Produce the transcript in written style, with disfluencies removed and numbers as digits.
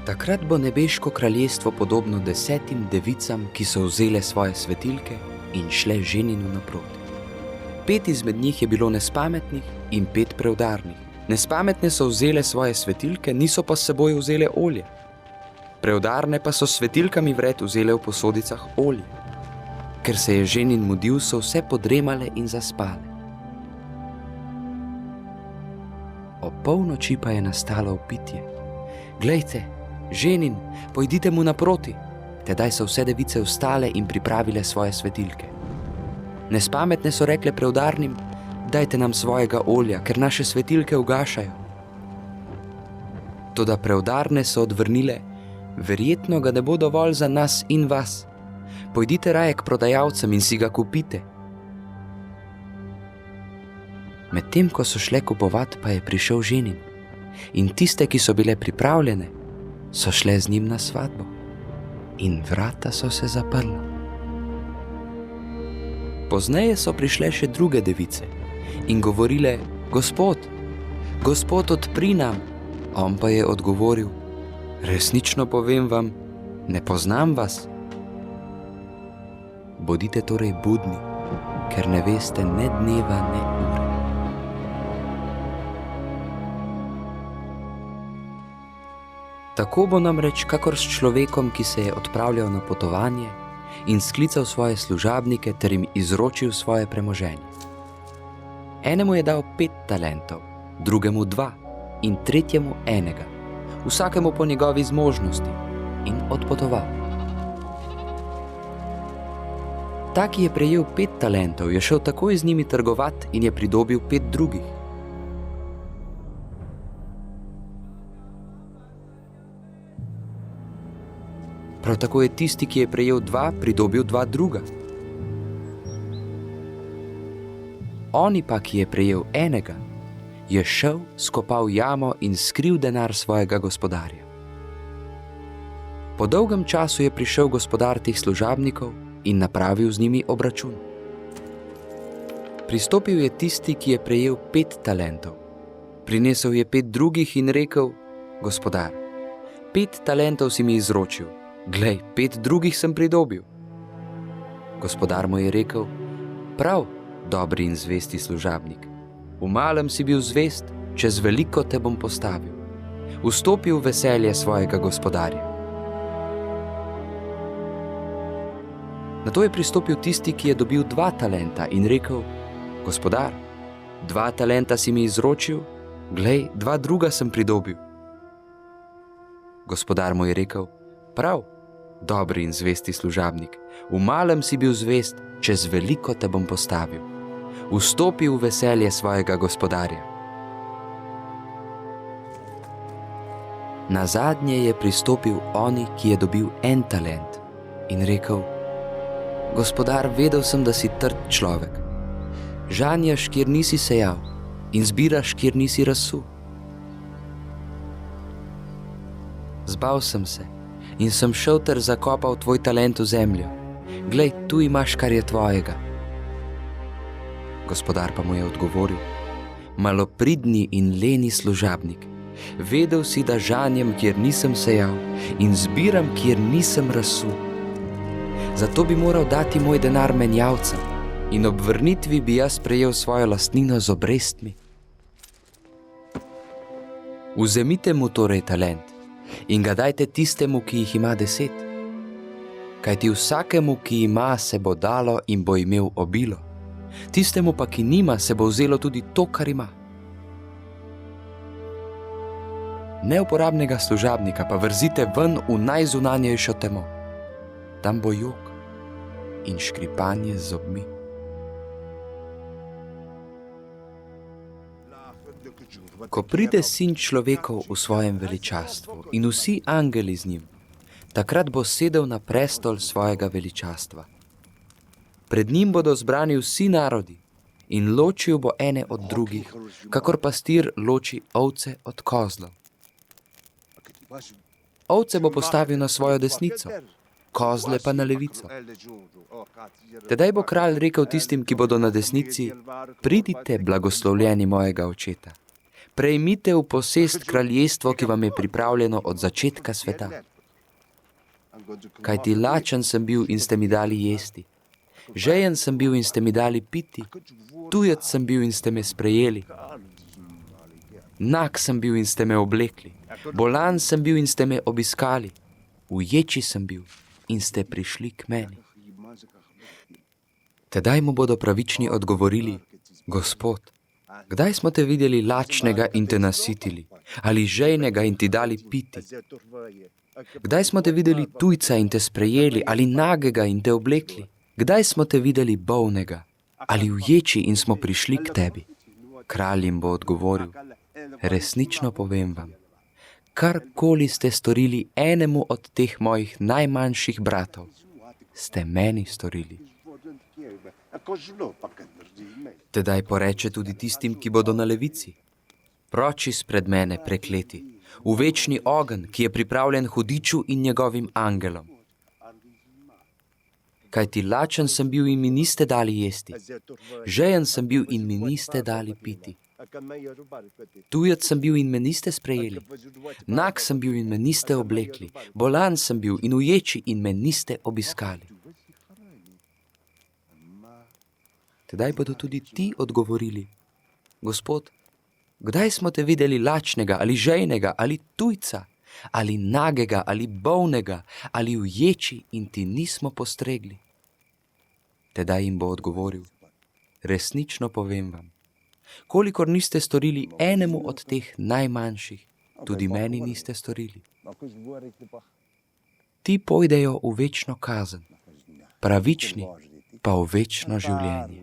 Takrat bo nebeško kraljestvo podobno 10 devicam, ki so vzele svoje svetilke in šle ženinu naproti. 5 izmed njih je bilo nespametnih in 5 preudarnih. Nespametne so vzele svoje svetilke, niso pa s seboj vzele olje. Preudarne pa so s svetilkami vred vzele v posodicah olje. Ker se je ženin mudil, so vse podremale in zaspale. O polnoči pa je nastalo vpitje. Glejte, ženin, pojdite mu naproti. Tedaj so vse device vstale in pripravile svoje svetilke. Nespametne so rekle preudarnim, dajte nam svojega olja, ker naše svetilke ugašajo. Toda preudarne so odvrnile, verjetno ga ne bo dovolj za nas in vas. Pojdite raje k prodajalcem in si ga kupite. Medtem ko so šle kupovat, pa je prišel ženin. In tiste, ki so bile pripravljene, so šle z njim na svatbo. In vrata so se zaprla. Pozneje so prišle še druge device in govorile, Gospod, Gospod, odpri nam. On pa je odgovoril, resnično povem vam, ne poznam vas. Bodite torej budni, ker ne veste ne dneva, ne ure. Tako bo namreč kakor s človekom, ki se je odpravljal na potovanje in sklical svoje služabnike ter jim izročil svoje premoženje. Enemu je dal 5 talentov, drugemu 2 in tretjemu 1, vsakemu po njegovi zmožnosti, in odpotoval. Ta, ki je prejel 5 talentov, je šel takoj z njimi trgovat in je pridobil 5 drugih. Prav tako je tisti, ki je prejel 2, pridobil 2 druga. Oni pa, ki je prejel 1, je šel, skopal jamo in skril denar svojega gospodarja. Po dolgem času je prišel gospodar teh služabnikov in napravil z njimi obračun. Pristopil je tisti, ki je prejel 5 talentov. Prinesel je 5 drugih in rekel, gospodar, 5 talentov si mi izročil. Glej, 5 drugih sem pridobil. Gospodar mu je rekel, prav, dobri in zvesti služabnik. V malem si bil zvest, čez veliko te bom postavil. Vstopi v veselje svojega gospodarja. Nato je pristopil tisti, ki je dobil 2 talenta in rekel, gospodar, 2 talenta si mi izročil, glej, 2 druga sem pridobil. Gospodar mu je rekel, prav, dobri in zvesti služabnik, v malem si bil zvest, čez veliko te bom postavil. Vstopi v veselje svojega gospodarja. Nazadnje je pristopil oni, ki je dobil 1 talent in rekel, gospodar, vedel sem, da si trd človek. Žanjaš, kjer nisi sejal, in zbiraš, kjer nisi razsul. Zbal sem se in sem šel ter zakopal tvoj talent v zemljo. Glej, tu imaš, kar je tvojega. Gospodar pa mu je odgovoril, malopridni in leni služabnik, vedel si, da žanjem, kjer nisem sejal, in zbiram, kjer nisem razsul. Zato bi moral dati moj denar menjavcem in ob vrnitvi bi jaz prejel svojo lastnino z obrestmi. Vzemite mu torej talent in ga dajte tistemu, ki jih ima 10. Kajti vsakemu, ki ima, se bo dalo in bo imel obilo. Tistemu pa, ki nima, se bo vzelo tudi to, kar ima. Neuporabnega služabnika pa vrzite ven v najzunanjejšo temo. Tam bo jok in škripanje z zobmi. Ko pride sin človekov v svojem veličastvu in vsi angeli z njim, takrat bo sedel na prestol svojega veličastva. Pred njim bodo zbrani vsi narodi in ločil bo ene od drugih, kakor pastir loči ovce od kozlov. Ovce bo postavil na svojo desnico, kozle pa na levico. Tedaj bo kralj rekel tistim, ki bodo na desnici, pridite, blagoslovljeni mojega očeta, Prejmite v posest kraljestvo, ki vam je pripravljeno od začetka sveta. Kajti lačen sem bil in ste mi dali jesti. Žejen sem bil in ste mi dali piti. Tujec sem bil in ste me sprejeli. Nag sem bil in ste me oblekli. Bolan sem bil in ste me obiskali. V ječi sem bil in ste prišli k meni. Tedaj mu bodo pravični odgovorili: Gospod, kdaj smo te videli lačnega in te nasitili, ali žejnega in ti dali piti? Kdaj smo te videli tujca in te sprejeli, ali nagega in te oblekli? Kdaj smo te videli bolnega, ali v ječi in smo prišli k tebi? Kralj jim bo odgovoril: resnično povem vam, karkoli ste storili enemu od teh mojih najmanjših bratov, ste meni storili. Tedaj poreče tudi tistim, ki bodo na levici: proč izpred mene, prekleti, v večni ogenj, ki je pripravljen hudiču in njegovim angelom. Kajti lačen sem bil in mi niste dali jesti, žejen sem bil in mi niste dali piti. Tujec sem bil in me niste sprejeli, nag sem bil in me niste oblekli, bolan sem bil in v ječi in me niste obiskali. Tedaj bodo tudi ti odgovorili: Gospod, kdaj smo te videli lačnega ali žejnega ali tujca, ali nagega ali bolnega, ali v ječi in ti nismo postregli? Tedaj jim bo odgovoril: resnično povem vam, kolikor niste storili enemu od teh najmanjših, tudi meni niste storili. Ti pojdejo v večno kazen, pravični pa v večno življenje.